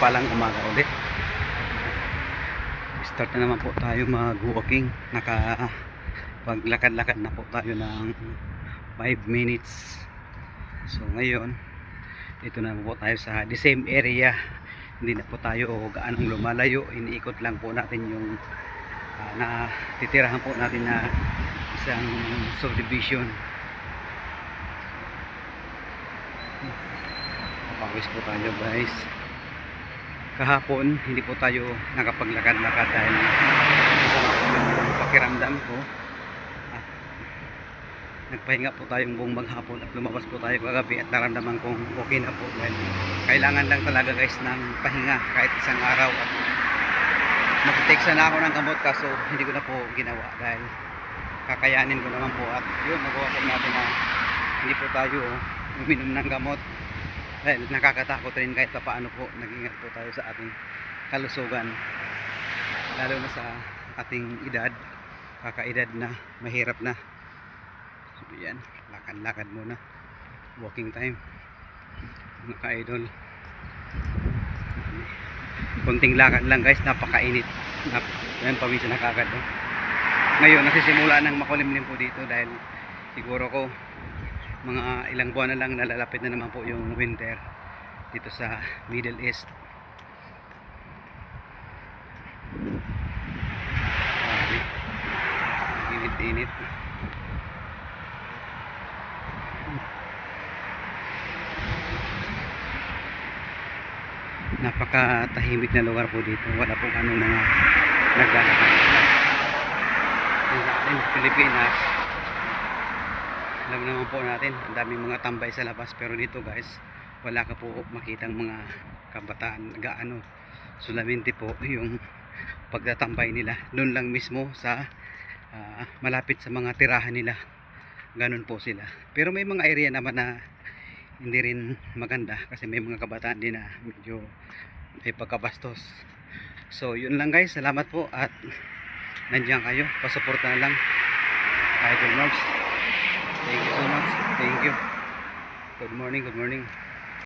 mapagpalang umaga ulit. Start na naman po tayo mag-walking. Paglakad-lakad na po tayo ng 5 minutes. So ngayon, dito na po tayo sa the same area. Hindi na po tayo gaanong lumalayo. Iniikot lang po natin yung na titirahan po natin na isang subdivision. Pawis po tayo guys. Kahapon hindi po tayo nakapaglakad-lakad dahil masama po yung pakiramdam ko at nagpahinga po tayong buong maghapon at lumabas po tayo kagabi at naramdaman kong okay na po dahil kailangan lang talaga guys ng pahinga kahit isang araw. At mag-take sana ako ng gamot kaso hindi ko na po ginawa dahil kakayanin ko naman po at yun nagawa po natin na hindi po tayo uminom ng gamot dahil nakakatakot rin kahit pa paano po nag-ingat po tayo sa ating kalusugan lalo na sa ating edad, kakaedad na mahirap na. So yan, lakad-lakad muna, walking time mga ka-idol. Konting lakad lang guys, napakainit. Yan paminsan nakakad ngayon nasisimula ng makulimlim po dito dahil siguro ko mga ilang buwan na lang nalalapit na naman po yung winter dito sa Middle East. Init-init. Napakatahimik na lugar po dito. Wala pong anong mga naglalakad. Sa atin Pilipinas, alam naman po natin ang daming mga tambay sa labas, pero dito guys wala ka po makitang mga kabataan gaano, solamente po yung pagtatambay nila doon lang mismo sa malapit sa mga tirahan nila, ganun po sila. Pero may mga area naman na hindi rin maganda kasi may mga kabataan din na medyo may pagkabastos. So yun lang guys, salamat po at nandiyan kayo, pasuporta na lang Idol Marbs. Thank you so much. Thank you. Good morning. Good morning.